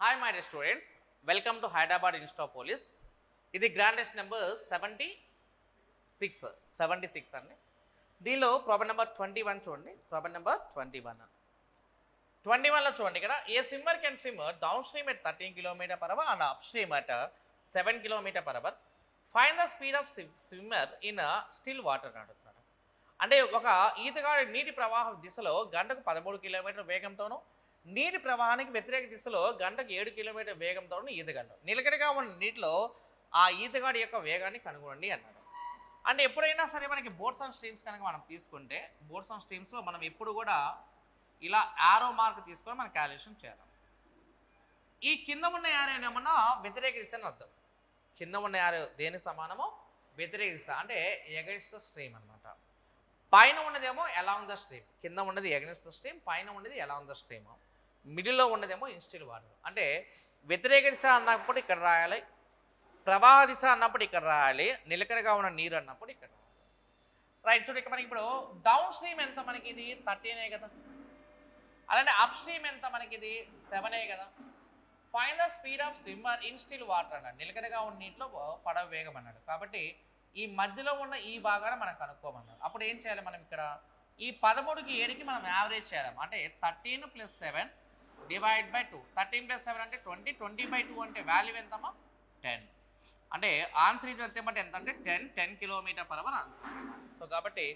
Hi my dear students, welcome to Hyderabad Institute of Police. ఇది grandest number 76 అండి. దీనిలో problem number 21 చూడండి. Problem number 21లో చూడండి, ఇక్కడ a swimmer can swim downstream at 13 km/h and upstream at 7 km/h. Find the speed of swimmer in still water అడుగుతున్నాడు. అంటే ఒక ఈతగాడు నీటి ప్రవాహ దిశలో గంటకు 13 km వేగంతోనూ, నీటి ప్రవాహానికి వ్యతిరేక దిశలో గంటకు 7 km వేగంతో ఈతగలడు. నిలకడగా ఉన్న నీటిలో ఆ ఈతగాడి యొక్క వేగాన్ని కనుగొనండి అన్నాడు. అంటే ఎప్పుడైనా సరే మనకి బోట్స్ అండ్ స్ట్రీమ్స్ కనుక మనం తీసుకుంటే, బోట్స్ అండ్ స్ట్రీమ్స్లో మనం ఎప్పుడు కూడా ఇలా యారో మార్క్ తీసుకొని మనం క్యాలిక్యులేషన్ చేయాలి. ఈ కింద ఉన్న యారో ఏమన్నా వ్యతిరేక దిశ అని అర్థం. కింద ఉన్న యారో దేనికి సమానమో వ్యతిరేక దిశ, అంటే ఎగైన్స్ ద స్ట్రీమ్ అనమాట. పైన ఉన్నదేమో అలాంగ్ ద స్ట్రీమ్, కింద ఉన్నది ఎగైన్స్ ద స్ట్రీమ్, పైన ఉన్నది అలాంగ్ ద స్ట్రీమ్, మిడిల్లో ఉన్నదేమో ఇన్స్టిల్ వాటర్. అంటే వ్యతిరేక దిశ అన్నప్పుడు ఇక్కడ రాయాలి, ప్రవాహ దిశ అన్నప్పుడు ఇక్కడ రాయాలి, నిలకడగా ఉన్న నీరు అన్నప్పుడు ఇక్కడ రాయాలి. రైట్, చూడండి ఇక్కడ మనకి ఇప్పుడు డౌన్ స్ట్రీమ్ ఎంత, మనకి ఇది 13 కదా, అలానే అప్ స్ట్రీమ్ ఎంత, మనకి ఇది 7 కదా. Find the speed of swimmer in still water అన్నాడు. నిలకడగా ఉన్న నీటిలో పడవ వేగం అన్నాడు. కాబట్టి ఈ మధ్యలో ఉన్న ఈ భాగాన్ని మనం కనుక్కోమన్నాడు. అప్పుడు ఏం చేయాలి, మనం ఇక్కడ ఈ 13కి 7కి మనం యావరేజ్ చేయాలి. అంటే 13 + 7 డివైడ్ బై 2. 13 + 7 అంటే 20, 20/2 అంటే వాల్యూ ఎంతమ్మా 10. అంటే ఆన్సర్ ఇది ఎంతమంటే ఎంత అంటే 10 km/h ఆన్సర్. సో కాబట్టి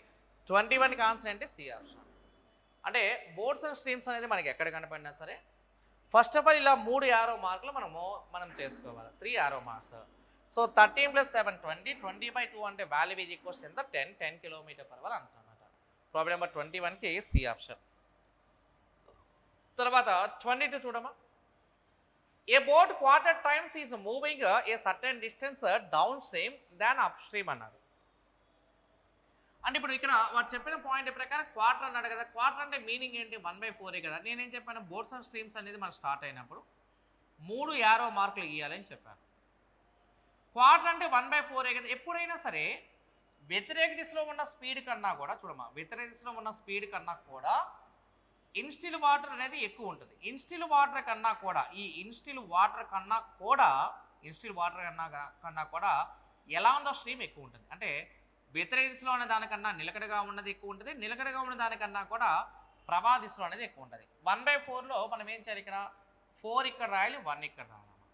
21కి ఆన్సర్ అంటే సి ఆప్షన్. అంటే బోట్స్ అండ్ స్ట్రీమ్స్ అనేది మనకి ఎక్కడ కనపడినా సరే ఫస్ట్ ఆఫ్ ఆల్ ఇలా 3 యారో మార్కులు మనం చేసుకోవాలి, 3 యారో మార్క్స్. సో 13 + 7 20, 20/2 అంటే వాల్యూ ఈజ్ ఈక్వల్స్ ఎంత 10 km/h ఆన్సర్ అనమాట. ప్రాబ్లం నెంబర్ 21కి సి ఆప్షన్. తర్వాత 22 చూడమా. A boat quarter times is moving a certain distance downstream than upstream అన్నాడు. అంటే ఇప్పుడు ఇక్కడ వాడు చెప్పిన పాయింట్ ప్రకారం క్వార్టర్ అన్నాడు కదా. క్వార్టర్ అంటే మీనింగ్ ఏంటి, 1/4 కదా. నేనేం చెప్పాను, బోట్స్ అండ్ స్ట్రీమ్స్ అనేది మనం స్టార్ట్ అయినప్పుడు 3 యారో మార్కులు గీయాలని చెప్పాను. క్వార్టర్ అంటే 1/4 కదా. ఎప్పుడైనా సరే వ్యతిరేక దిశలో ఉన్న స్పీడ్ కన్నా కూడా చూడమా, వ్యతిరేక దిశలో ఉన్న స్పీడ్ కన్నా కూడా ఇన్స్టిల్ వాటర్ అనేది ఎక్కువ ఉంటుంది. ఇన్స్టిల్ వాటర్ కన్నా కూడా ఎలా ఉందో స్ట్రీమ్ ఎక్కువ ఉంటుంది. అంటే వ్యతిరేక దిశలో ఉన్న దానికన్నా నిలకడగా ఉన్నది ఎక్కువ ఉంటుంది, నిలకడగా ఉన్న దానికన్నా కూడా ప్రవాహ దిశలో అనేది ఎక్కువ ఉంటుంది. 1/4లో మనం ఏం చేయాలి, ఇక్కడ 4 ఇక్కడ రాయాలి, 1 ఇక్కడ రాయాలి.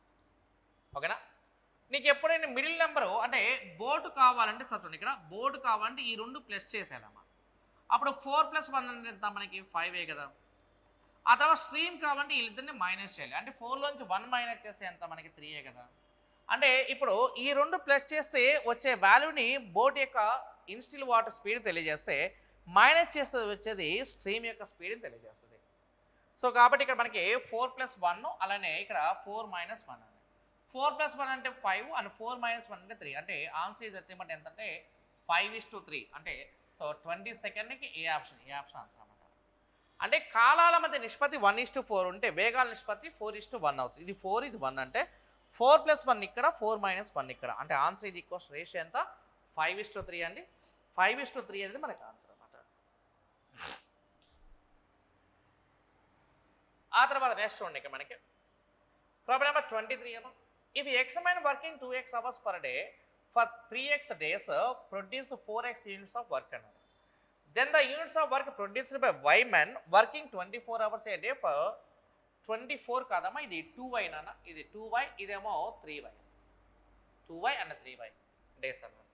ఓకేనా. నీకు ఎప్పుడైనా మిడిల్ నెంబరు అంటే బోటు కావాలంటే చదవండి, ఇక్కడ బోటు కావాలంటే ఈ 2 ప్లస్ చేసేయాలమ్మా. అప్పుడు 4 + 1 అంటే ఎంత, మనకి 5 కదా. ఆ తర్వాత స్ట్రీమ్ కావాలంటే వీళ్ళిద్దరిని మైనస్ చేయాలి. అంటే 4లోంచి 1 మైనస్ చేస్తే ఎంత, మనకి 3 కదా. అంటే ఇప్పుడు ఈ 2 ప్లస్ చేస్తే వచ్చే వాల్యూని బోట్ యొక్క ఇన్స్టిల్ వాటర్ స్పీడ్ తెలియజేస్తే, మైనస్ చేస్తే వచ్చేది స్ట్రీమ్ యొక్క స్పీడ్ని తెలియజేస్తుంది. సో కాబట్టి ఇక్కడ మనకి 4 + 1, అలానే ఇక్కడ 4 - 1 అని. 4 + 1 అంటే 5 అండ్ 4 - 1 అంటే 3. అంటే ఆన్సర్ ఇది ఎత్తమంటే ఎంత అంటే 5:3. అంటే సో 22కి ఏ ఆప్షన్ ఆన్సర్ అన్నమాట. అంటే కాలాల మధ్య నిష్పత్తి 1:4 ఉంటే వేగాల నిష్పత్తి 4:1 అవుతుంది. ఇది 4, ఇది 1 అంటే 4 + 1 ఇక్కడ, 4 - 1 ఇక్కడ. అంటే ఆన్సర్ ఇది ఈక్వల్స్ రేషియో ఎంత 5:3 అండి. 5:3 అనేది మనకి ఆన్సర్ అన్నమాట. ఆ తర్వాత నెక్స్ట్ చూడండి, ఇక్కడ మనకి ప్రాబ్లం నెంబర్ 23 ఏమో. If X-Men working 2x hours per day for 3x days produce 4x units of work అన్నారు. Then the units of work produced by y men working 24 hours a day for 24 కాదమ్మా, ఇది 2y నాన్న, ఇది 2y, ఇదేమో 3y, 2y and 3y days అన్నమాట.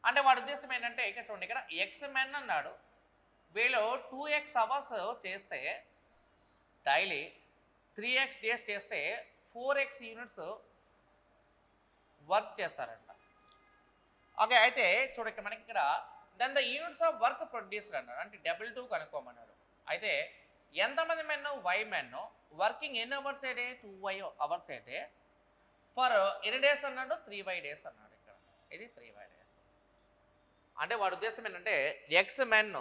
అంటే వాడి ఉద్దేశం ఏంటంటే ఇక్కడ చూడండి, ఇక్కడ ఎక్స్ మెన్ అన్నాడు, వీళ్ళు 2x hours చేస్తే డైలీ 3x డేస్ చేస్తే 4x యూనిట్స్ వర్క్ చేస్తారంట. ఓకే, అయితే చూడక మనకి ఇక్కడ then the units of work produced అన్నాడు. అంటే 2 కనుక్కోమన్నాడు. అయితే ఎంతమంది మెన్, వై మెన్ వర్కింగ్ ఎన్ని hours a day, 2y hours a day for ఎన్ని డేస్ అన్నాడు, 3y డేస్ అన్నాడు. ఇక్కడ ఇది 3y డేస్. అంటే వాడి ఉద్దేశం ఏంటంటే ఎక్స్ మెన్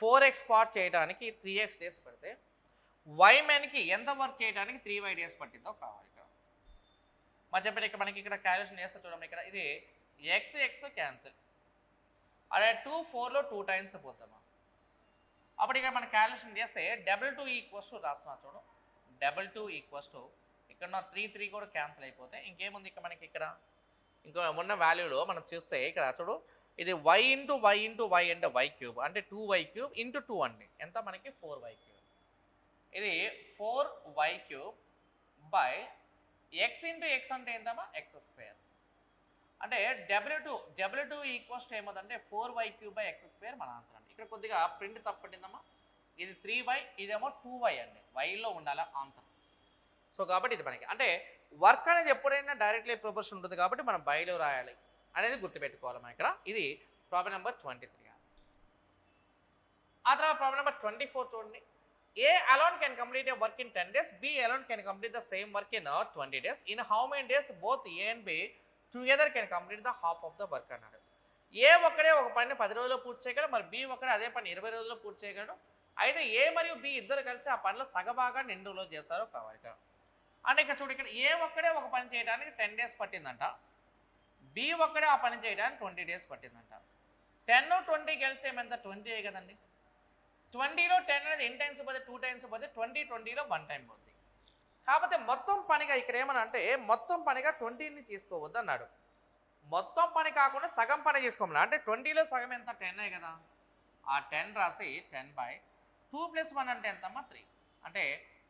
4x పార్ట్ చేయడానికి 3x డేస్ పెడితే వై మెన్కి ఎంత వర్క్ చేయడానికి 3y డేస్ పట్టిందో కావాలి. ఇక్కడ మా చెప్పిన ఇక్కడ మనకి ఇక్కడ క్యాలిక్యులేషన్ చేస్తే చూడడం, ఇక్కడ ఇది x క్యాన్సిల్, అదే 2 4లో 2 టైమ్స్ పోతామా. అప్పుడు ఇక్కడ మనం క్యాలిక్యులేషన్ చేస్తే 2 ఈక్వల్స్ టు రాస్తున్నా చూడు, 2 ఈక్వల్స్ టు ఇక్కడ 3 కూడా క్యాన్సిల్ అయిపోతే ఇంకేముంది ఇక మనకి ఇక్కడ ఇంకో ఉన్న వాల్యూలో మనం చూస్తే ఇక్కడ చూడు ఇది y ఇంటూ y అంటే y క్యూబ్ అంటే 2y క్యూబ్ ఇంటూ 2 అండి ఎంత మనకి 4y క్యూబ్ ఇది 4y cube by x into x అంటే ఏంటమ్మా x స్క్వేర్ అంటే W2 ఈక్వల్స్ టు ఏమవుతుందంటే 4y cube by x square మన ఆన్సర్ అండి. ఇక్కడ కొద్దిగా ప్రింట్ తప్పట్టిందమ్మా, ఇది 3y ఇదేమో 2y అండి, వైలో ఉండాలి ఆన్సర్. సో కాబట్టి ఇది మనకి అంటే వర్క్ అనేది ఎప్పుడైనా డైరెక్ట్లీ ప్రొపోర్షన్ ఉంటుంది కాబట్టి మనం బైలో రాయాలి అనేది గుర్తుపెట్టుకోవాలి మనం ఇక్కడ. ఇది ప్రాబ్లం నెంబర్ 23. ఆ తర్వాత ప్రాబ్లం నెంబర్ 24 చూడండి. A alone can complete a work in 10 days, B alone can complete the same work in 20 days. In how many days both A and B together can complete the half of the work అన్నాడు. ఏ ఒక్కడే ఒక పని 10 రోజుల్లో పూర్తి చేయగలడు, మరి B ఒక్కడే అదే పని 20 రోజుల్లో పూర్తి చేయగలడు. అయితే ఏ మరియు బి ఇద్దరు కలిసి ఆ పనిలో సగభాగాన్ని 2 రోజులు చేస్తారో కావాలి. అంటే ఇక్కడ చూడు, ఇక్కడ ఏ ఒక్కడే ఒక పని చేయడానికి 10 days పట్టిందంట, బి ఒక్కడే ఆ పని చేయడానికి 20 days పట్టిందంట. 10 20 కలిసి ఏమంత 20 కదండి. 20లో 10 అనేది ఎన్ని టైమ్స్ పోతే 2 టైమ్స్ పోతే 20లో 1 టైం పోతుంది. కాకపోతే మొత్తం పనిగా ఇక్కడ ఏమన్నా అంటే మొత్తం పనిగా 20ని తీసుకోవద్దు అన్నాడు. మొత్తం పని కాకుండా సగం పని తీసుకోమన్నా అంటే 20లో సగం ఎంత 10 కదా, ఆ 10 రాసి 10/2 + 1 అంటే ఎంతమ్మా 3. అంటే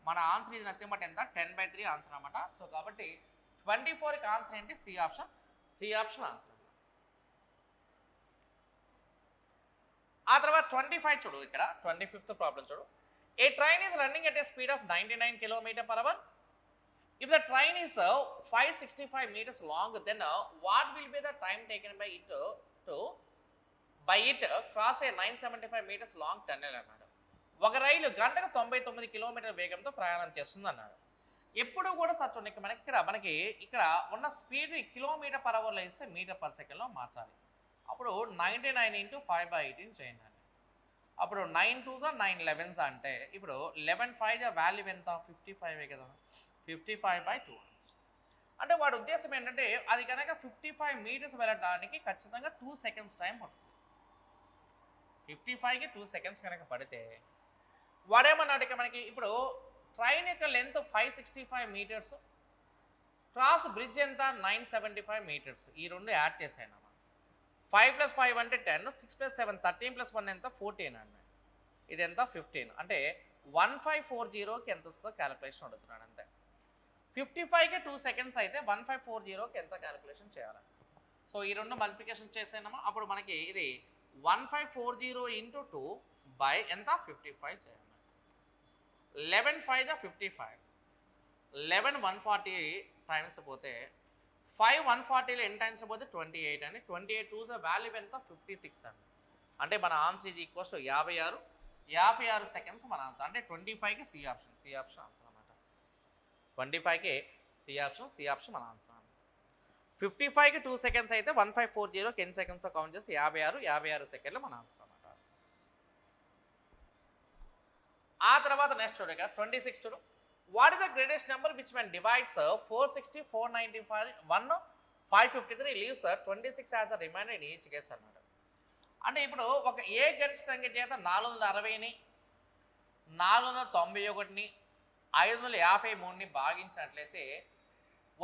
మన ఆన్సర్ ఇది నథింగ్ బట్ ఎంత 10/3 ఆన్సర్ అన్నమాట. సో కాబట్టి 24కి ఆన్సర్ ఏంటి సి ఆప్షన్ ఆన్సర్. ఆ తర్వాత 25 చూడు, ఇక్కడ 25th ప్రాబ్లం చూడు. A train is running at a speed of 99 km/h. If the train is 565 meters long, then what will be the time taken by it cross a 975 meters long tunnel అన్నాడు. ఒక రైలు గంటకు 99 కిలోమీటర్ల వేగంతో ప్రయాణం చేస్తుంది అన్నాడు. ఎప్పుడు కూడా సచ్చుండి మనకి ఇక్కడ ఉన్న స్పీడ్ km/hలో ఇస్తే m/s లో మార్చాలి. అప్పుడు 99 × 5/18 చేయండి అండి. అప్పుడు 9 2s 9 11s అంటే ఇప్పుడు 11 5 వాల్యూ ఎంత 55 కదా, 55/2. అంటే వాడి ఉద్దేశం ఏంటంటే అది కనుక 55 meters వెళ్ళడానికి ఖచ్చితంగా 2 seconds టైం పడుతుంది. 55కి 2 seconds కనుక పడితే వాడేమన్నాడు ఇక్కడ మనకి ఇప్పుడు ట్రైన్ యొక్క లెంత్ 565 meters, క్రాస్ బ్రిడ్జ్ ఎంత 975 meters. ఈ రెండు యాడ్ చేసాను. 5 + 5 అంటే 10, 6 + 7 13 + 1 ఎంత 14 అండి. ఇది ఎంత 15 అంటే 1540కి ఎంత వస్తుందో క్యాలిక్యులేషన్ అడుగుతున్నాడు అంతే. 55కి 2 seconds అయితే 1540కి ఎంత క్యాలిక్యులేషన్ చేయాలి. సో ఈ రెండు మల్టిప్లికేషన్ చేసామా, అప్పుడు మనకి ఇది 1540 × 2 బై ఎంత 55 చేయాలి. 11 5 55, 11 140 టైమ్స్ పోతే 5 140లో ఎన్ని టైమ్స్ పోతే 28 అని. 28 2s వాల్యూ ఎంత 56 అండి. అంటే మన ఆన్సర్ ఇది ఈక్వల్స్ టు 56 సెకండ్స్ మన ఆన్సర్. అంటే 25కి సి ఆప్షన్ ఆన్సర్ అన్నమాట. 25కి సి ఆప్షన్ మన ఆన్సర్ అన్నమాట. 55కి 2 seconds అయితే 1540కి ఎన్ని సెకండ్స్ కౌంట్ చేసి 56 సెకండ్లు మన ఆన్సర్ అన్నమాట. ఆ తర్వాత నెక్స్ట్ చూడు, ఇక్కడ 26 చూడు. What is the greatest number which when divides 460, 495, 1, 553 leaves 26 as the remainder in each case అన్నాడు. అంటే ఇప్పుడు ఒక ఏ గరిష్ట సంఖ్య చేత 460ని 491ని 553ని భాగించినట్లయితే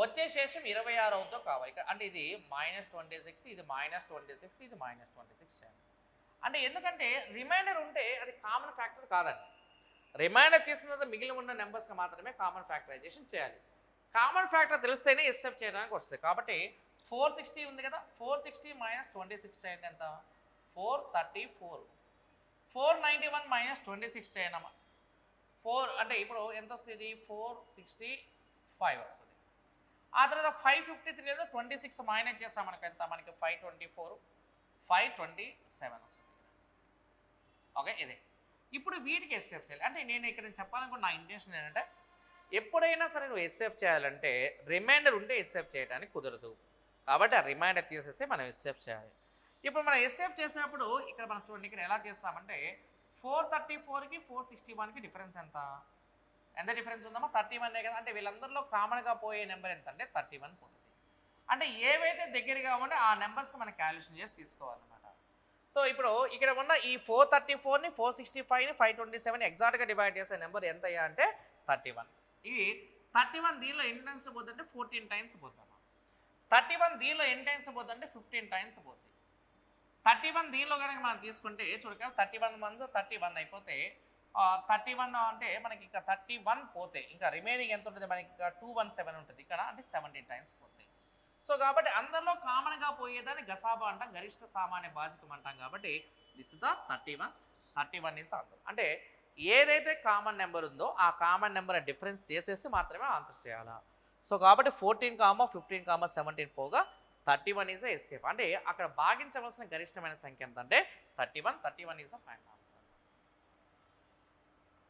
వచ్చే శేషం 26 అవుతో కావాలి. అంటే ఇది -26, ఇది -26, ఇది -26 చేయాలి. అంటే ఎందుకంటే రిమైండర్ ఉంటే అది కామన్ ఫ్యాక్టర్ కాదండి. రిమైండర్ తీసిన తర్వాత మిగిలి ఉన్న నెంబర్స్కి మాత్రమే కామన్ ఫ్యాక్టరైజేషన్ చేయాలి. కామన్ ఫ్యాక్టర్ తెలిస్తేనే ఎస్ఎఫ్ చేయడానికి వస్తుంది. కాబట్టి 460 ఉంది కదా, 460 - 26 చేయండి ఎంత 434. 491 - 26 చేయనమ్మా 4 అంటే ఇప్పుడు ఎంత వస్తుంది 465 వస్తుంది. ఆ తర్వాత 553 లేదా 26 మైనస్ చేస్తాం మనకి ఎంత మనకి 524, 527 వస్తుంది. ఓకే, ఇదే ఇప్పుడు వీటికి ఎస్ఎఫ్ చేయాలి. అంటే నేను ఇక్కడ చెప్పాలనుకున్న నా ఇంటెన్షన్ ఏంటంటే ఎప్పుడైనా సరే నువ్వు ఎస్ఎఫ్ చేయాలంటే రిమైండర్ ఉంటే ఎస్ఎఫ్ చేయడానికి కుదరదు. కాబట్టి ఆ రిమైండర్ తీసేసి మనం ఎస్ఎఫ్ చేయాలి. ఇప్పుడు మనం ఎస్ఎఫ్ చేసినప్పుడు ఇక్కడ మనం చూడండి, ఇక్కడ ఎలా చేస్తామంటే 434కి 461కి డిఫరెన్స్ ఎంత డిఫరెన్స్ ఉందమ్మా 31 కదా. అంటే వీళ్ళందరిలో కామన్గా పోయే నెంబర్ ఎంత అంటే 31 పోతుంది. అంటే ఏవైతే దగ్గరగా ఉంటే ఆ నెంబర్స్కి మనం క్యాలిక్యులేషన్ చేసి తీసుకోవాలన్నమాట. సో ఇప్పుడు ఇక్కడ ఉన్న ఈ 434ని 465ని 527 ఎగ్జాక్ట్గా డివైడ్ చేసే నెంబర్ ఎంత అయ్యా అంటే 31. ఇది 31 దీనిలో ఎన్ని టైమ్స్ పోతుందంటే 14 టైమ్స్ పోతాం. 31 దీనిలో ఎన్ని టైమ్స్ పోతుందంటే 15 టైమ్స్ పోతుంది. 31 దీనిలో కనుక మనం తీసుకుంటే చూడక 31 మంత్స్ 31 అయిపోతే 31 అంటే మనకి ఇంకా 31 పోతే ఇంకా రిమైనింగ్ ఎంత ఉంటుంది మనకి ఇంకా 217 ఉంటుంది ఇక్కడ అంటే 17 టైమ్స్ పోతాయి. సో కాబట్టి అందరిలో కామన్గా పోయేదాన్ని గసాబా అంటాం, గరిష్ట సామాన్య భాజకం అంటాం. కాబట్టి this is the 31 is the answer. అంటే ఏదైతే కామన్ నెంబర్ ఉందో ఆ కామన్ నెంబర్ డిఫరెన్స్ చేసేసి మాత్రమే ఆన్సర్ చేయాలా. సో కాబట్టి 14, 15, 17 పోగా 31 ఈజ్ ద ఎస్సేఫ్. అంటే అక్కడ భాగించవలసిన గరిష్టమైన సంఖ్య ఎంత అంటే 31 ఈజ్ ద ఫైనల్ ఆన్సర్.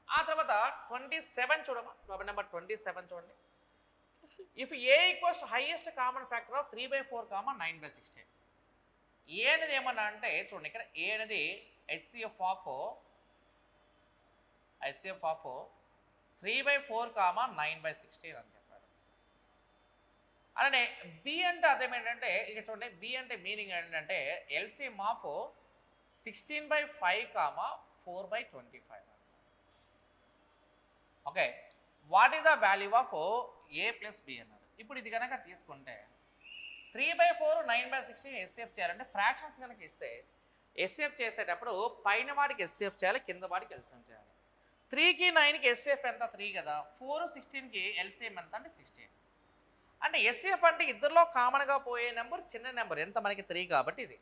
ఆ తర్వాత 27 చూడమా, ప్రాబ్లం నెంబర్ 27 చూడండి. If A equals highest common factor of 3/4, 9/16. ఏ అనేది ఏమన్నా అంటే చూడండి ఇక్కడ ఏ అనేది హెచ్సిఎఫ్ ఆఫ్ 3/4, 9/16 అని చెప్పారు. అలానే బి అంటే అదేమేంటంటే ఇక చూడండి బి అంటే మీనింగ్ ఏంటంటే LCM of 16/5, 4/25. Okay, what is the value of A plus B అన్నారు. ఇప్పుడు ఇది కనుక తీసుకుంటే 3/4, 9/16 ఎస్సేఫ్ చేయాలంటే ఫ్రాక్షన్స్ కనుక ఇస్తే ఎస్సేఫ్ చేసేటప్పుడు పైన వాడికి ఎస్సేఫ్ చేయాలి, కింద వాడికి ఎల్సిఎం చేయాలి. 3కి 9కి ఎస్సేఫ్ ఎంత 3 కదా, 4, 16కి ఎల్సిఎం ఎంత అంటే 16. అంటే ఎస్సేఫ్ అంటే ఇద్దరిలో కామన్గా పోయే నెంబర్ చిన్న నెంబర్ ఎంత మనకి 3 కాబట్టి ఇది.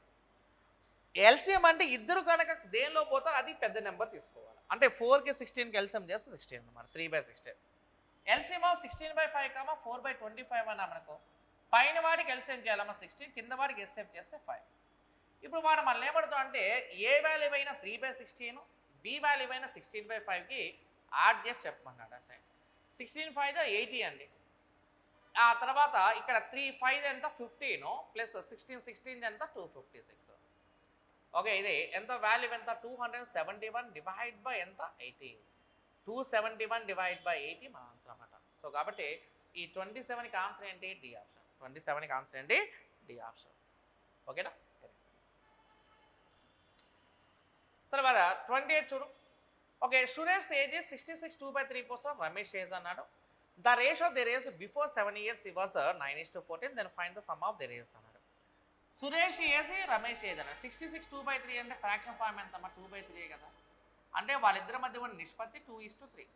ఎల్సిఎం అంటే ఇద్దరు కనుక దేనిలో పోతారో అది పెద్ద నెంబర్ తీసుకోవాలి. అంటే 4కి 16కి ఎల్సిఎం చేస్తే 16 అన్నమాట, 3/16. ఎల్సిఎం ఆఫ్ 16/5, 4/25 అన్నా మనకు పైన వాడికి ఎల్సిఎం చేయాలమ్మా 16, కింద వాడికి ఎస్సేఫ్ చేస్తే 5. ఇప్పుడు వాడు మళ్ళీ ఏమడుతాం అంటే ఏ వాల్యూ అయినా 3/16, బి వాల్యూ అయినా 16/5కి యాడ్ చేసి చెప్పమన్నాడు. అంటే 16/5 80 అండి. ఆ తర్వాత ఇక్కడ 3/5 ఎంత 15 ప్లస్ 16 ఎంత 256. ఓకే, ఇది ఎంత వాల్యూ ఎంత 271 డివైడ్ బై ఎంత 80. 271 డివైడ్ బై 80 మన ఆన్సర్ అన్నమాట. సో కాబట్టి ఈ 27కి ఆన్సర్ ఏంటి డి ఆప్షన్. 27కి ఆన్సర్ ఏంటి డి ఆప్షన్. ఓకేనా. తర్వాత 28 చూడు. ఓకే, సురేష్ ఏజ్ 66, 2/3 కోసం రమేష్ ఏజ్ అన్నాడు. The ratio of their ages before 7 years was 9:14, then find the sum of their ages అన్నాడు. సురేష్ ఏజ్ రమేష్ ఏజ్ అన్నాడు. 66, 2/3 అంటే ఫ్రాక్షన్ ఫార్మ్ ఎంతమ్మా 2/3 కదా. అంటే వాళ్ళిద్దరి మధ్య ఉన్న నిష్పత్తి 2:3.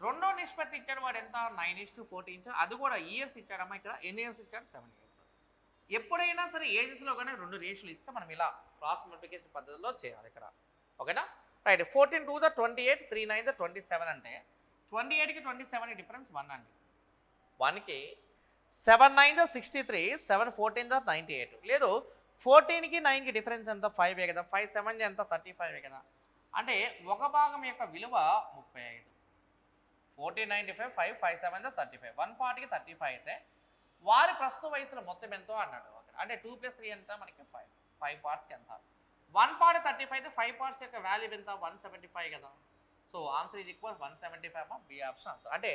రెండో నిష్పత్తి ఇచ్చాడు వాడు ఎంత 9:14 ఇచ్చాడు. అది కూడా ఇయర్స్ ఇచ్చాడమ్మా. ఇక్కడ ఎన్ని ఇయర్స్ ఇచ్చాడు 7 years. ఎప్పుడైనా సరే ఏజెస్లో కానీ 2 రేషియోలు ఇస్తే మనం ఇలా క్రాస్ మల్టిప్లికేషన్ పద్ధతిలో చేయాలి ఇక్కడ. ఓకేనా. రైట్. 14 2 ద 28, 3 9 ద 27 అంటే 28కి 27 డిఫరెన్స్ 1 అండి. 1కి 7 9 ద 63, 7 14 ద 98. లేదు 14కి 9కి డిఫరెన్స్ ఎంత 5 కదా, 5 7 ఎంత 35 కదా. అంటే ఒక భాగం యొక్క విలువ 35. 14 95, 5 5 7 ద 35. 1 పార్ట్కి 35 అయితే వారి ప్రస్తుత వయసులో మొత్తం ఎంతో అన్నాడు. అంటే 2 + 3 ఎంత మనకి 5 పార్ట్స్కి ఎంత. 1 పార్ట్ 35 అయితే 5 పార్ట్స్ యొక్క వాల్యూ ఎంత 175 కదా. So answer is equal 175 B option answer. అంటే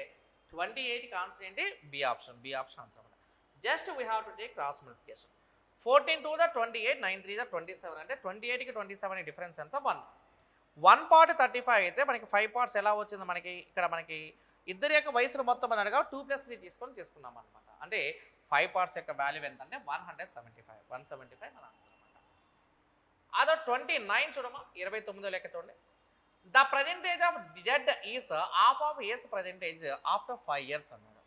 28కి ఆన్సర్ ఏంటి బి ఆప్షన్ ఆన్సర్ అన్నమాట. Just we have to take cross multiplication. 14 2 the 28, 9 3 the 27 అంటే 28కి 27 డిఫరెన్స్ ఎంత 1. 1 పార్ట్ 35 అయితే మనకి 5 పార్ట్స్ ఎలా వచ్చింది మనకి ఇక్కడ మనకి ఇద్దరి యొక్క వయసులు మొత్తం అనగా 2 + 3 తీసుకున్నాం అనమాట. అంటే 5 పార్ట్స్ యొక్క వాల్యూ ఎంత అంటే 175 మన ఆన్సర్ అనమాట. అదో 29 చూడమా. 29 లెక్క చూడండి. The percentage of Z is half of A's percentage after 5 years అన్నాడు.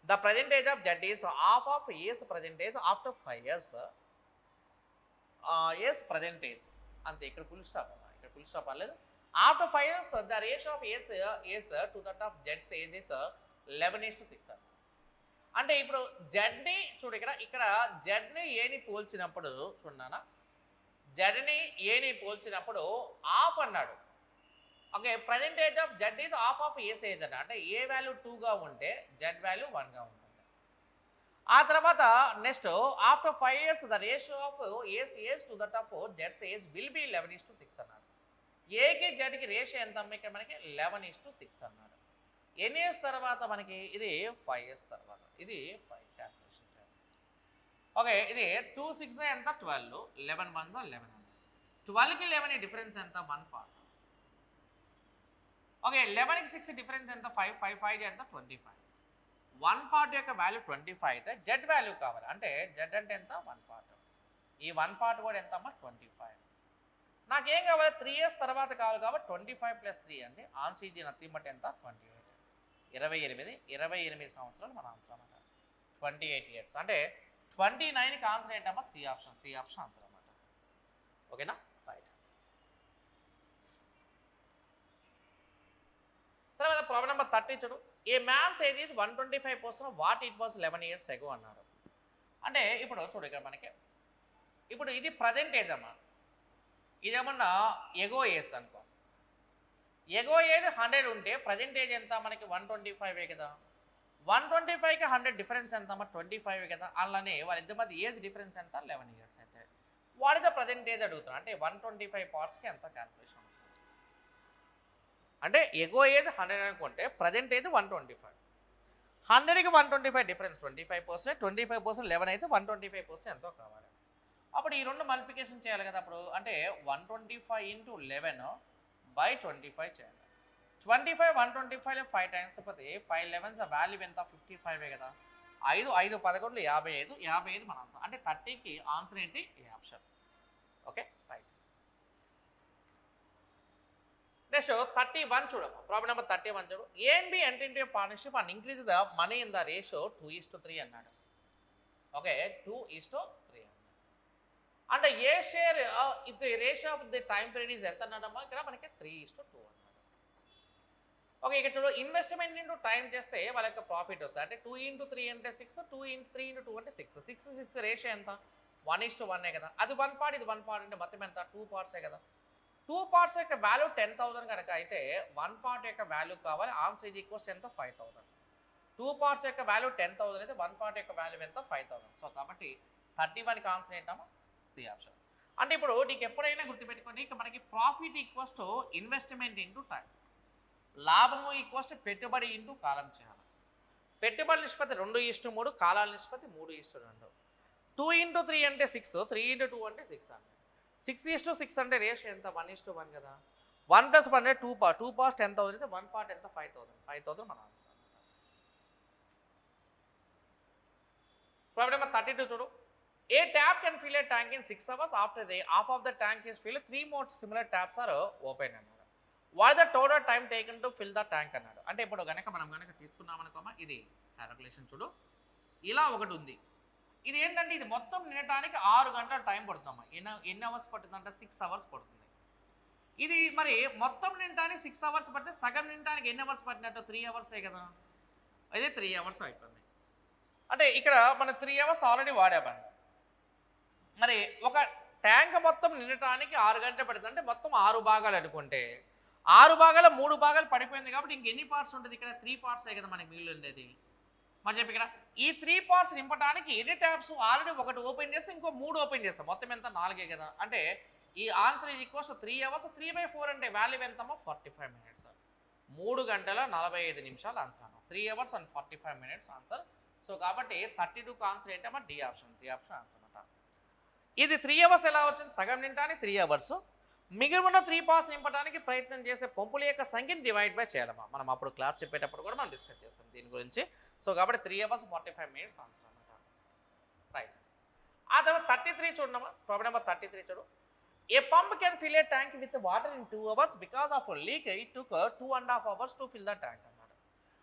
The percentage of Z is half of A's percentage after 5 years. A's percentage అంతే. ఇక్కడ ఫుల్ స్టాప్ అన్న, ఇక్కడ ఫుల్ స్టాప్ అవ్వలేదు. After 5 years the ratio of A's to that of జెడ్స్ age is 11:6 అన్న. అంటే ఇప్పుడు జెడ్ని చూడు ఇక్కడ జెడ్ని ఏని పోల్చినప్పుడు చూడనా, జెడ్ని ఏని పోల్చినప్పుడు హాఫ్ అన్నాడు. Okay, percentage of Z is half of A's age అన్న. అంటే ఏ వాల్యూ 2గా ఉంటే జెడ్ వాల్యూ 1గా ఉంటుంది. ఆ తర్వాత next after 5 years the ratio of A's age to that of జెడ్స్ ఏజ్ విల్ బి 11:6 అన్నాడు. ఏకి జెడ్కి రేషియో ఎంత ఇక్కడ మనకి 11:6 అన్నాడు. ఎన్ని ఇయర్స్ తర్వాత మనకి ఇది 5 years తర్వాత ఇది 5 క్యాల్కులేషన్ చేయాలి. ఓకే, ఇది 2 6 ఎంత 12, 11 1 11 అన్న. 12కి 11 డిఫరెన్స్ ఎంత 1 పార్ట్. ఓకే 11కి 6 డిఫరెన్స్ ఎంత 5 5 5 ఎంత 25 వన్ పార్ట్ యొక్క వాల్యూ 25 అయితే జెడ్ వాల్యూ కావాలి అంటే జెడ్ అంటే ఎంత వన్ పార్ట్ ఈ వన్ పార్ట్ కూడా ఎంత అమ్మా 25 నాకేం కావాలి 3 ఇయర్స్ తర్వాత కావాలి కాబట్టి 25 + 3 అంటే ఆన్సర్ ఈజీ నథింగ్ బట్ ఎంత 28 28 సంవత్సరాలు మన ఆన్సర్ అన్నమాట 28 ఇయర్స్ అంటే 29కి ఆన్సర్ ఏంటమ్మా సి ఆప్షన్ ఆన్సర్ అన్నమాట ఓకేనా రైట్ తర్వాత ప్రాబ్లం నెంబర్ 30 చూడు A man's age is 125% what it was 11 years ago అన్నాడు అంటే ఇప్పుడు చూడు ఇక్కడ మనకి ఇప్పుడు ఇది ప్రజెంట్ ఏజ్ అమ్మా ఇదేమన్నా ఎగో ఏజ్ అనుకో ఎగో ఏజ్ 100 ఉంటే ప్రజెంట్ ఏజ్ ఎంత మనకి 125 కదా 125కి 100 డిఫరెన్స్ ఎంత అమ్మా 25 కదా అలానే వాళ్ళిద్దరి మధ్య ఏజ్ డిఫరెన్స్ ఎంత 11 ఇయర్స్ అయితే what is the present age అడుగుతున్నా అంటే 125 పార్ట్స్కి ఎంత క్యాల్కులేషన్ అంటే ఎగో ఏజ్ 100 అనుకుంటే ప్రజెంట్ ఏజ్ 125 100కి 125 డిఫరెన్స్ 25% 25% 11 అయితే 125% ఎంతో కావాలి అప్పుడు ఈ రెండు మల్టిప్లికేషన్ చేయాలి కదా అప్పుడు అంటే 125 × 11/25 చేయాలి 25 125లో 5 టైమ్స్ పోతే 5 11s వాల్యూ ఎంత 55 కదా 5 5 11 55 మన ఆన్సర్ అంటే 30కి ఆన్సర్ ఏంటి A option okay right next 31 చూడమ్మా ప్రాబ్లం నెంబర్ 31 చూడు A and B enter into partnership and increase the money in the ratio 2:3 అన్నాడు ఓకే 2:3 అంటే A share if the ratio of the time period is ఎంత అన్నాడమ్మా ఇక్కడ మనకి 3:2 అన్నాడు okay ఇక్కడ చూడు ఇన్వెస్ట్మెంట్ ఇంటూ టైం చేస్తే వాళ్ళ యొక్క ప్రాఫిట్ వస్తుంది అంటే 2 × 3 అంటే 6 2 × 3 × 2 అంటే 6 6 రేషియో ఎంత 1:1 కదా అది వన్ పార్ట్ ఇది వన్ పార్ట్ అంటే మొత్తం ఎంత 2 పార్ట్సే కదా 2 పార్ట్స్ యొక్క వాల్యూ 10,000 కనుక అయితే వన్ పార్ట్ యొక్క వాల్యూ కావాలి ఆన్సర్ ఈజ్ ఈక్వల్స్ ఎంత 5,000 2 పార్ట్స్ యొక్క వాల్యూ 10,000 అయితే వన్ పార్ట్ యొక్క వాల్యూ ఎంత 5,000 సో కాబట్టి 31కి ఆన్సర్ ఏంటమ్మా సి ఆప్షన్ అంటే ఇప్పుడు నీకు ఎప్పుడైనా గుర్తుపెట్టుకోండి ఇక మనకి profit equals to investment into time లాభము ఈక్వల్స్ టు పెట్టుబడి ఇంటూ కాలం చేయాలి పెట్టుబడి నిష్పత్తి 2:3 కాలాల నిష్పత్తి 3:2 2 × 3 అంటే 6 3 × 2 అంటే 6 అంటే 6:6 అంటే రేషియో ఎంత 1:1 కదా 1 + 1 అంటే 2 పార్ట్స్ 10,000 అయితే వన్ పార్ట్ ఎంత 5,000 మన ఆన్సర్ ప్రాబ్లం నెంబర్ 32 చూడు a tap can fill a tank in 6 hours after the half of the tank is fill 3 more similar taps are open అన్నాడు what the total time taken to fill the tank అన్నాడు అంటే ఇప్పుడు మనం కనుక తీసుకున్నాం అనుకోమా ఇది calculation చూడు ఇలా ఒకటి ఉంది ఇది ఏంటంటే ఇది మొత్తం నిండటానికి 6 గంటల టైం పడుతుందమ్మా ఎన్ని అవర్స్ పడుతుందంటే 6 hours పడుతుంది ఇది మరి మొత్తం నిండటానికి 6 hours పడితే సగం నిండటానికి ఎన్ని అవర్స్ పట్టినట్టు 3 hours కదా అదే 3 hours అయిపోయింది అంటే ఇక్కడ మనం 3 hours ఆల్రెడీ వాడామండి మరి ఒక ట్యాంక్ మొత్తం నిండటానికి 6 గంటలు పడుతుంది అంటే మొత్తం 6 భాగాలు అనుకుంటే 6 భాగాలు 3 భాగాలు పడిపోయింది కాబట్టి ఇంకెన్ని పార్ట్స్ ఉంటుంది ఇక్కడ 3 పార్ట్సే కదా మనకి మిగిలి ఉండేది మరి చెప్పి ఇక్కడ ఈ 3 పార్ట్స్ నింపడానికి ఎన్ని ట్యాప్స్ ఆల్రెడీ ఒకటి ఓపెన్ చేస్తే ఇంకో 3 ఓపెన్ చేస్తాం మొత్తం ఎంత 4 కదా అంటే ఈ ఆన్సర్ ఈజ్ ఈక్వల్స్ 3 hours 3/4 అంటే వాల్యూ ఎంతమ్మా 45 minutes 3 గంటల 45 నిమిషాలు ఆన్సర్ అన్న 3 hours and 45 minutes answer so కాబట్టి 32కి ఆన్సర్ ఏంటమ్మా డి ఆప్షన్ ఆన్సర్ అన్నమాట ఇది 3 hours ఎలా వచ్చింది సగం నింపడానికి 3 hours మిగిలిన ఉన్న 3 పార్ట్స్ నింపడానికి ప్రయత్నం చేసే పంపుల యొక్క సంఖ్యను డివైడ్ బై చేయాలమ్మా మనం అప్పుడు క్లాస్ చెప్పేటప్పుడు కూడా మనం డిస్కస్ చేస్తాం దీని గురించి సో కాబట్టి 3 hours 45 minutes ఆన్సర్ అన్నమాట రైట్ ఆ తర్వాత 33 చూడమ్మా ప్రాబ్లం నెంబర్ 33 చూడు a pump can fill a tank with water in 2 hours because of leak it took 2.5 hours to fill the tank అన్నమాట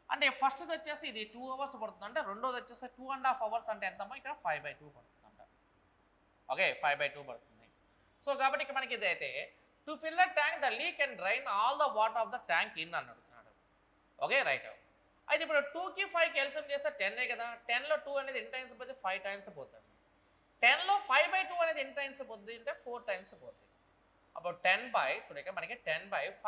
అంటే ఫస్ట్ది వచ్చేసి ఇది 2 hours పడుతుంది అంటే రెండోది వచ్చేసి 2.5 hours అంటే ఎంతమ్మా ఇక్కడ 5/2 పడుతుంది అంట ఓకే 5/2 పడుతుంది సో కాబట్టి ఇక్కడ మనకి ఇదైతే to fill the tank the leak and drain all the water of the tank in అని అడుగుతున్నాడు ఓకే రైట్ అయితే ఇప్పుడు 2కి 5కి ఎల్సిఎం చేస్తే 10 కదా 10లో 2 అనేది ఎన్ని టైమ్స్ పోతే 5 టైమ్స్ పోతుంది 10లో 5/2 అనేది ఎన్ని టైమ్స్ పోతుంది అంటే 4 టైమ్స్ పోతుంది అప్పుడు 10/2 మనకి 10/5 -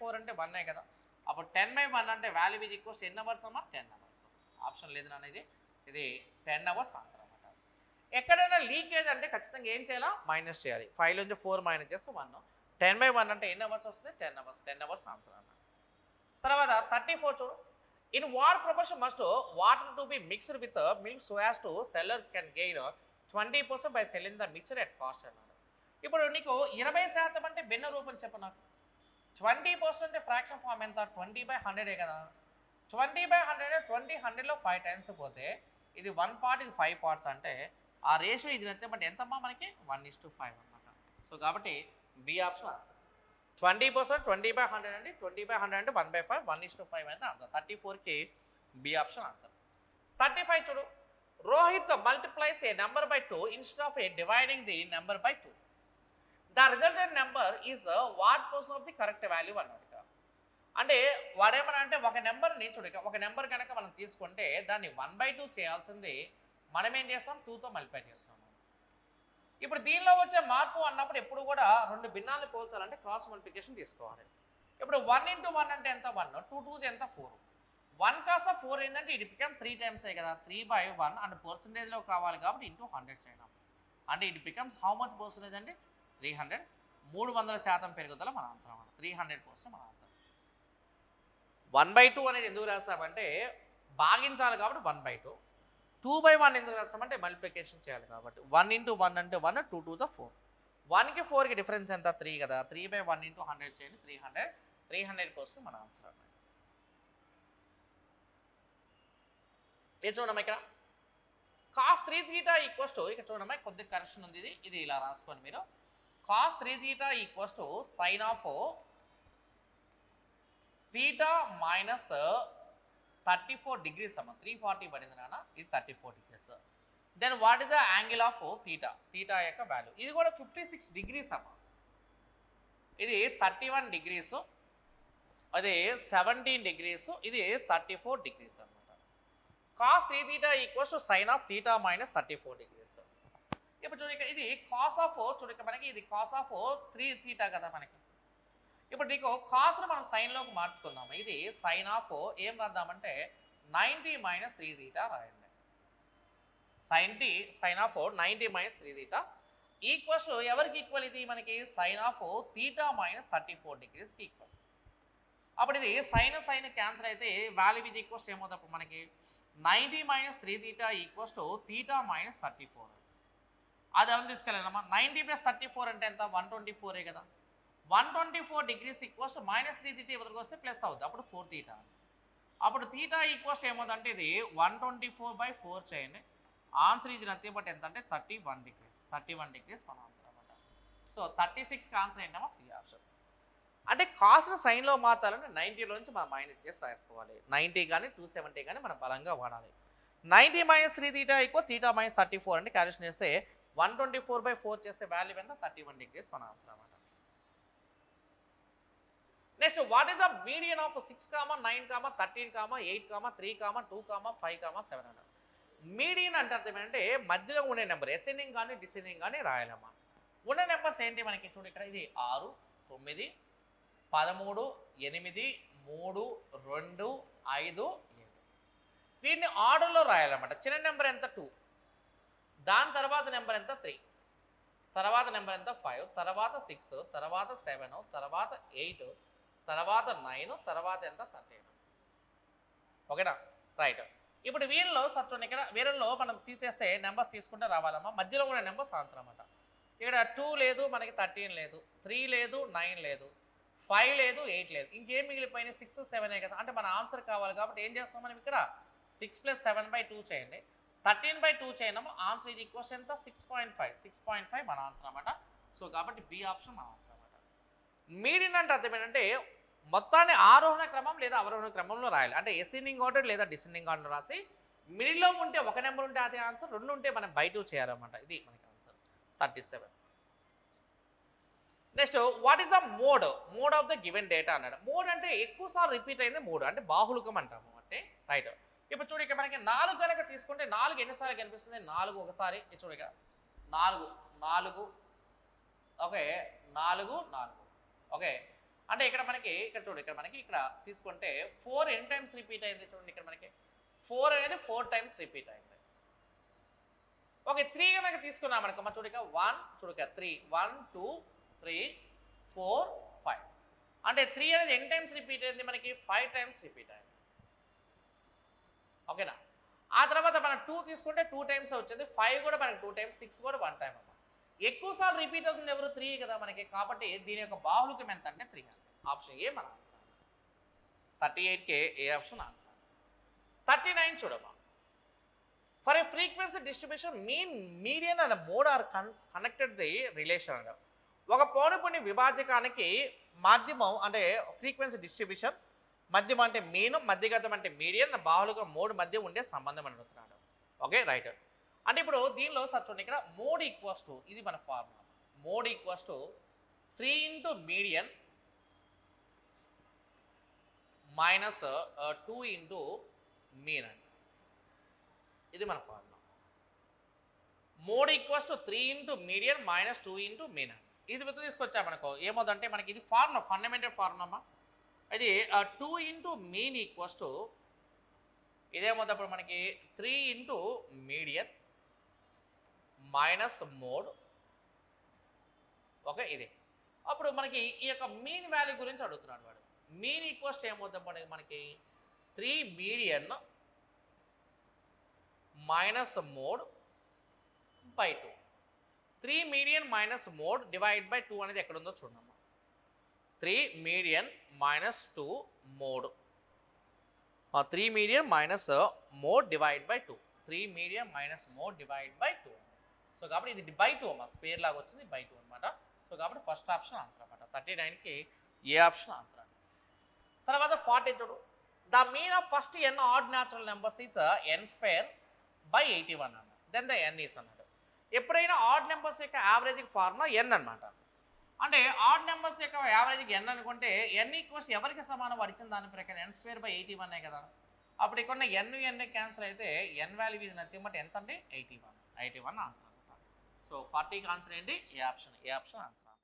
4 అంటే 1 కదా అప్పుడు 10/1 అంటే వాల్యూ ఈజ్ ఈక్వల్స్ ఎన్ని అవర్స్ అమ్మా 10 hours ఆప్షన్ లేదు అనేది ఇది 10 hours ఆన్సర్ అన్నమాట ఎక్కడైనా లీకేజ్ అంటే ఖచ్చితంగా ఏం చేయాలా మైనస్ చేయాలి 5 నుంచి 4 మైనస్ చేస్తే 1 10/1 అంటే ఎన్ని అవర్స్ వస్తుంది 10 hours ఆన్సర్ అన్న తర్వాత 34 చూడు in what proportion must water to be mixed with milk so as to seller can gain 20% by selling the mixture at cost అన్నాడు ఇప్పుడు నీకు 20% అంటే భిన్న రూపం చెప్పు నాకు 20% ఫ్రాక్షన్ ఫామ్ ఎంత 20/100 కదా 20/100 100లో 5 టైమ్స్ పోతే ఇది 1 పార్ట్ ఇది 5 పార్ట్స్ అంటే ఆ రేషియో ఇది ఎంత బట్ ఎంతమ్మా మనకి 1:5 అన్నమాట. సో కాబట్టి బి ఆప్షన్ ఆన్సర్ 20% 20/100 అండి 20/100 అంటే 1/5 1:5 అనేది ఆన్సర్ 34కి బి ఆప్షన్ ఆన్సర్. 35 చూడు Rohit multiplies A number by 2 instead of A dividing the number by 2. The resultant number is what person of the correct value అన్నాడు. అంటే వాడేమన్నా అంటే ఒక నెంబర్ని చూడక ఒక నెంబర్ కనుక మనం తీసుకుంటే దాన్ని 1/2 చేయాల్సింది మనం ఏం చేస్తాం 2తో మల్టిప్లై చేస్తాము. ఇప్పుడు దీనిలో వచ్చే మార్పు అన్నప్పుడు ఎప్పుడు కూడా రెండు భిన్నాలను పోల్చాలంటే క్రాస్ మల్టిప్లికేషన్ తీసుకోవాలి. ఇప్పుడు 1 × 1 అంటే ఎంత 1 2 2 ఎంత 4 1 కాస్త 4 ఏంటంటే ఇట్ బికమ్ 3 టైమ్స్ కదా 3/1 అండ్ పర్సంటేజ్లో కావాలి కాబట్టి ఇంటూ 100 చేయడం అంటే it becomes how much percentage అంటే 300 300% పెరుగుదల మన ఆన్సర్ అన్నమాట 300% మన ఆన్సర్. 1/2 అనేది ఎందుకు రాస్తామంటే భాగించాలి కాబట్టి 1/2 2/1 ఎందుకు రాస్తామంటే మల్టిప్లికేషన్ చేయాలి కాబట్టి 1 × 1 అంటే 1 2 2 4 1కి 4కి డిఫరెన్స్ ఎంత 3 కదా 3/1 × 100 చేయండి 300% మన ఆన్సర్ అన్నమాట. ఇది చూడమ్మా ఇక్కడ cos 3θ ఈక్వల్స్ టు ఇక్కడ చూడమ్మా కొద్దిగా కరెక్షన్ ఉంది ఇది ఇలా రాసుకోండి మీరు cos 3θ equals to sin of θ minus 34 degrees అమ్మ 340 పడింది నాన్న ఇది 34 degrees. Then what is the angle of θ యొక్క వాల్యూ ఇది కూడా 56 degrees అమ్మ ఇది 31 degrees అది 17 degrees ఇది 34 degrees అన్నమాట. cos 3θ equals to sin of θ minus 34 degrees. ఇప్పుడు చూడ ఇక్కడ ఇది cos ఆఫ్ చూడ మనకి ఇది cos ఆఫ్ 3θ కదా మనకి ఇప్పుడు నీకు కాస్ను మనం సైన్లోకి మార్చుకుందాము ఇది సైన్ ఆఫ్ ఏం రాద్దామంటే 90 - 3θ రాయండి సైన్ ఆఫ్ 90 - 3θ ఈక్వల్స్ ఎవరికి ఈక్వల్ ఇది మనకి సైన్ ఆఫ్ θ మైనస్ 34 degreesకి ఈక్వల్. అప్పుడు ఇది సైన్ క్యాన్సర్ అయితే వాల్యూ ఇది ఈక్వల్స్ ఏమవుతుంది మనకి 90 - 3θ ఈక్వల్స్ టు θ మైనస్ 34 అది ఎవరు తీసుకెళ్ళాలమ్మా 90 + 34 అంటే ఎంత 124 కదా 124 degrees ఈక్వల్స్ టు -3θ ఎదురుకు వస్తే ప్లస్ అవుతుంది అప్పుడు 4θ అప్పుడు θ ఈక్వల్స్ ఏమవుతుందంటే ఇది 124/4 చేయండి ఆన్సర్ ఇది నథింగ్ బట్ ఎంత అంటే 31 degrees మన ఆన్సర్ అనమాట. సో 36కి ఆన్సర్ ఏంటమ్మా సి ఆప్షన్. అంటే కాస్ట్ను సైన్లో మార్చాలంటే 90లోంచి మనం మైనస్ చేసి రాసుకోవాలి 90 కానీ 270 కానీ మనం బలంగా వాడాలి. 90 - 3θ ఈక్వల్ θ మైనస్ 34 అంటే క్యాల్కులేషన్ చేస్తే 124/4 చేస్తే వాల్యూ ఎంత 31 degrees మన ఆన్సర్ అనమాట. Next what is the median of 6, 9, 13, 8, 3, 2, 5, 7 అన్నారు. మీడియన్ అంటే అర్థం ఏంటంటే మధ్యలో ఉండే నెంబర్ అసెండింగ్ కానీ డిసెండింగ్ కానీ రాయాలమ్మా. ఉన్న నెంబర్స్ ఏంటి మనకి చూడు ఇక్కడ ఇది 6, 9, 13, 8, 3, 2, 5, 7 వీటిని ఆర్డర్లో రాయాలన్నమాట. చిన్న నెంబర్ ఎంత 2 దాని తర్వాత నెంబర్ ఎంత 3 తర్వాత నెంబర్ ఎంత 5 తర్వాత 6 తర్వాత 7 తర్వాత 8 తర్వాత 9 తర్వాత ఎంత 13 ఓకేనా రైట్. ఇప్పుడు వీళ్ళలో సత్వం ఇక్కడ వీళ్ళలో మనం తీసేస్తే నెంబర్స్ తీసుకుంటే రావాలమ్మా మధ్యలో కూడా నెంబర్స్ ఆన్సర్ అన్నమాట. ఇక్కడ 2 లేదు మనకి 13 లేదు 3 లేదు 9 లేదు 5 లేదు 8 లేదు ఇంకేం మిగిలిపోయినాయి 6, 7 కదా అంటే మన ఆన్సర్ కావాలి కాబట్టి ఏం చేస్తాం మనం ఇక్కడ 6 + 7/2 చేయండి 13/2 చేయడము ఆన్సర్ ఇది ఈక్వల్స్ ఎంత 6.5 మన ఆన్సర్ అన్నమాట. సో కాబట్టి బి ఆప్షన్ మన ఆన్సర్ అన్నమాట. మీడియన్ అంటే అర్థం ఏంటంటే మొత్తాన్ని ఆరోహణ క్రమం లేదా అవరోహణ క్రమంలో రాయాలి అంటే అసెండింగ్ ఆర్డర్ లేదా డిసెండింగ్ ఆర్డర్ రాసి మిడిల్లో ఉంటే ఒక నెంబర్ ఉంటే అదే ఆన్సర్ 2 ఉంటే మనం బై 2 చేయాలన్నమాట. ఇది మనకి answer 37. Next what is the mode of the given data అన్నాడు. మోడ్ అంటే ఎక్కువసార్లు రిపీట్ అయింది మోడ్ అంటే బాహుళకం అంటాము అంటే రైట్. ఇప్పుడు చూడు ఇక్కడ మనకి 4 కనుక తీసుకుంటే 4 ఎన్నిసార్లు కనిపిస్తుంది 4 ఒకసారి చూడు ఇక్కడ 4 ఓకే 4 ఓకే అంటే ఇక్కడ మనకి ఇక్కడ చూడు ఇక్కడ మనకి ఇక్కడ తీసుకుంటే 4 ఎన్ని టైమ్స్ రిపీట్ అయింది చూడండి ఇక్కడ మనకి 4 అనేది 4 టైమ్స్ రిపీట్ అయింది. ఓకే 3 కనుక తీసుకున్నాం మనకు చూడు ఇక్కడ 1 చూడు ఇక్కడ 3 1 2 3 4 5 అంటే 3 అనేది ఎన్ని టైమ్స్ రిపీట్ అయింది మనకి 5 టైమ్స్ రిపీట్ అయింది ఓకేనా. ఆ తర్వాత మనం 2 తీసుకుంటే 2 టైమ్స్ వచ్చింది 5 కూడా మనకి 2 టైమ్స్ 6 కూడా 1 టైం అమ్మ. ఎక్కువసార్లు రిపీట్ అవుతుంది ఎవరు 3 కదా మనకి కాబట్టి దీని యొక్క బాహుళికం ఎంత అంటే 300. ఆప్షన్ ఏ మన ఆన్సర్. 38కే ఏ ఆప్షన్ ఆన్సర్. 39 చూడమ్మా. For a frequency distribution mean median and mode are connected the relation అంట. ఒక పౌనపుణ్య విభాజకానికి మాధ్యమం అంటే ఫ్రీక్వెన్సీ డిస్ట్రిబ్యూషన్, మధ్యమం అంటే మీన్, మధ్యగతం అంటే మీడియన్, బాహుళిక మోడ్ మధ్య ఉండే సంబంధం అని అడుగుతున్నాడు. Okay right. అంటే ఇప్పుడు దీనిలో సార్ చూడండి, ఇక్కడ మోడ్ ఈక్వల్స్ టు, ఇది మన formula, mode equals to 3 into median minus 2 into mean అండి. ఇది మన formula. Mode equals to 3 into median minus 2 into mean అండి. ఇది విత్ తీసుకొచ్చా మనకు ఏమవుతుందంటే మనకి ఇది ఫార్ములా, ఫండమెంటల్ ఫార్ములా. ఇది 2 ఇంటూ మీన్ ఈక్వల్స్ టు ఇదేమవుతుంది మనకి 3 into median minus mode. Okay ఇది. అప్పుడు మనకి ఈ యొక్క మీన్ వాల్యూ గురించి అడుగుతున్నాడు వాడు. మీన్ ఈక్వల్స్ ఏమవుతుంది మనకి 3 median minus mode by 2. 3 median minus mode divide by 2 అనేది ఎక్కడ ఉందో చూడమ్మా. 3 median minus 2 mode, 3 median minus mode divide by 2, 3 median minus mode divide by 2. So కాబట్టి ఇది బై 2 అమ్మా, స్పేర్ లాగా వచ్చింది బై 2 అనమాట. సో కాబట్టి ఫస్ట్ ఆప్షన్ ఆన్సర్ అనమాట. 39కి ఏ ఆప్షన్ ఆన్సర్ అండి. తర్వాత 40 చూడు. The mean of first N odd natural numbers is n square by 81 అన్న. దెన్ ద n ఈజ్ అన్నాడు. ఎప్పుడైనా ఆడ్ నెంబర్స్ యొక్క యావరేజ్కి ఫార్ములా n అనమాట. అంటే ఆడ్ నెంబర్స్ యొక్క యావరేజ్కి n అనుకుంటే n ఈక్వల్స్ ఎవరికి సమానం వాడిచ్చిన దాని ప్రకారం n స్క్వేర్ బై 81 కదా. అప్పుడు ఇక్కడ n క్యాన్సిల్ అయితే n value is nothing but ఎంత అంటే 81 ఆన్సర్ అనమాట. సో 40కి ఆన్సర్ ఏంటి? A option answer.